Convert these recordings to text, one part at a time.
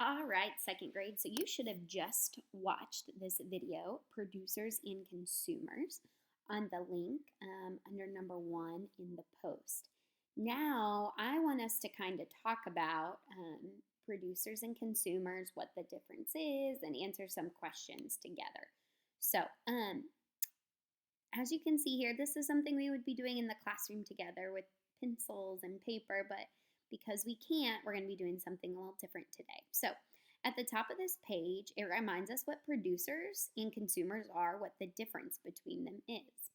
All right, second grade. So you should have just watched this video, Producers and Consumers, on the link under number 1 in the post. Now, I want us to kind of talk about producers and consumers, what the difference is, and answer some questions together. So, as you can see here, this is something we would be doing in the classroom together with pencils and paper, but because we can't, we're going to be doing something a little different today. So, at the top of this page, it reminds us what producers and consumers are, what the difference between them is.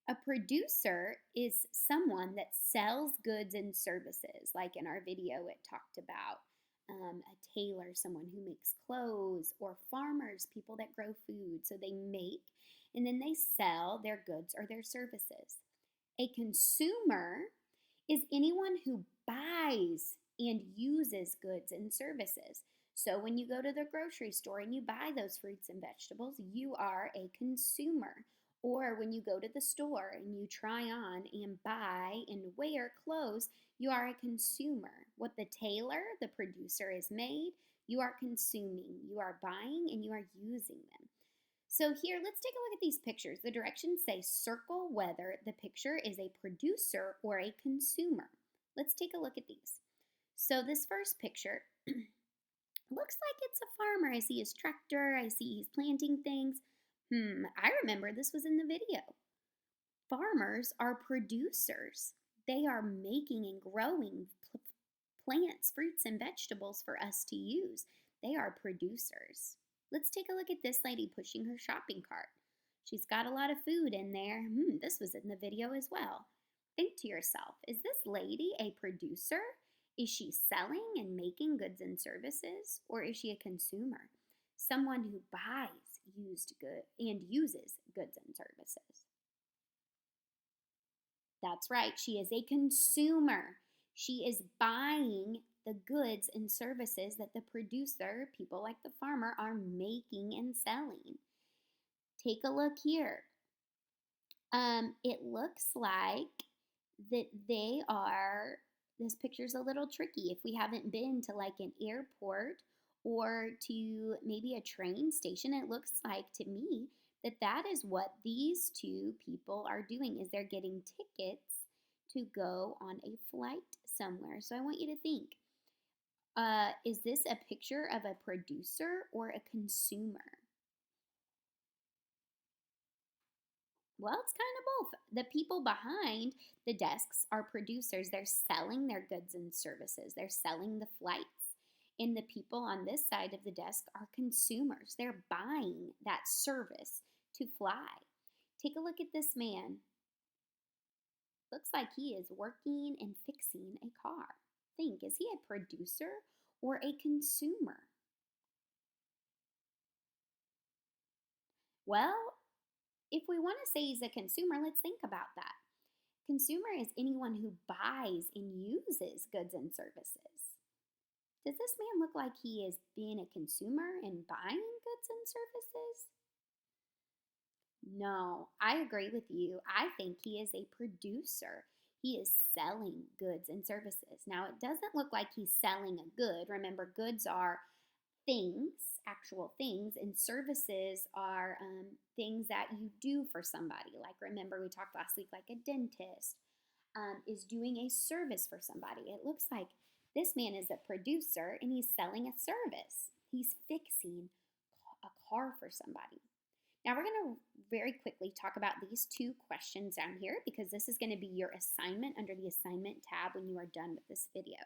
A producer is someone that sells goods and services, like in our video, it talked about a tailor, someone who makes clothes, or farmers, people that grow food. So they make and then they sell their goods or their services. A consumer is anyone who buys and uses goods and services. So when you go to the grocery store and you buy those fruits and vegetables, you are a consumer. Or when you go to the store and you try on and buy and wear clothes, you are a consumer. What the tailor, the producer, has made, you are consuming. You are buying and you are using them. So here, let's take a look at these pictures. The directions say circle whether the picture is a producer or a consumer. Let's take a look at these. So this first picture looks like it's a farmer. I see his tractor. I see he's planting things. I remember this was in the video. Farmers are producers. They are making and growing plants, fruits, and vegetables for us to use. They are producers. Let's take a look at this lady pushing her shopping cart. She's got a lot of food in there. This was in the video as well. Think to yourself, is this lady a producer? Is she selling and making goods and services? Or is she a consumer? Someone who buys used good and uses goods and services. That's right, she is a consumer. She is buying the goods and services that the producer, people like the farmer, are making and selling. Take a look here. It looks like that this picture's a little tricky. If we haven't been to like an airport or to maybe a train station, it looks like to me that is what these two people are doing, is they're getting tickets to go on a flight somewhere. So I want you to think, is this a picture of a producer or a consumer? Well, it's kind of both. The people behind the desks are producers. They're selling their goods and services. They're selling the flights. And the people on this side of the desk are consumers. They're buying that service to fly. Take a look at this man. Looks like he is working and fixing a car. Think, is he a producer or a consumer? Well, if we want to say he's a consumer, let's think about that. Consumer is anyone who buys and uses goods and services. Does this man look like he is being a consumer and buying goods and services? No, I agree with you. I think he is a producer. He is selling goods and services. Now, it doesn't look like he's selling a good. Remember, goods are things, actual things, and services are things that you do for somebody. Like, remember, we talked last week, like a dentist is doing a service for somebody. It looks like this man is a producer and he's selling a service. He's fixing a car for somebody. Now we're going to very quickly talk about these two questions down here because this is going to be your assignment under the assignment tab when you are done with this video.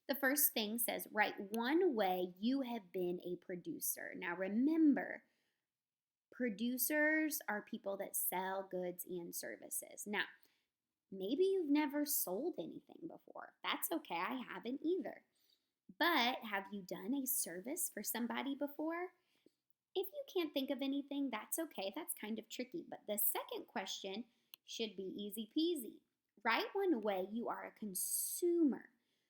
The first thing says, write one way you have been a producer. Now remember, producers are people that sell goods and services. Now, maybe you've never sold anything before. That's okay, I haven't either. But have you done a service for somebody before? If you can't think of anything, that's okay. That's kind of tricky. But the second question should be easy peasy. Write one way you are a consumer.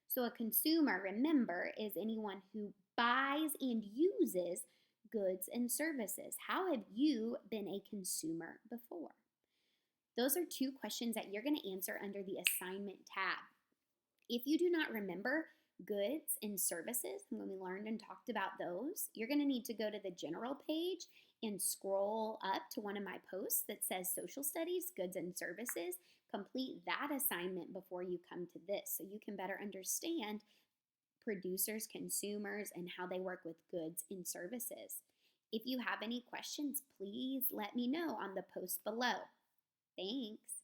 So a consumer, remember, is anyone who buys and uses goods and services. How have you been a consumer before? Those are two questions that you're going to answer under the assignment tab. If you do not remember, goods and services, when we learned and talked about those, you're going to need to go to the general page and scroll up to one of my posts that says social studies, goods and services. Complete that assignment before you come to this so you can better understand producers, consumers, and how they work with goods and services. If you have any questions, please let me know on the post below. Thanks.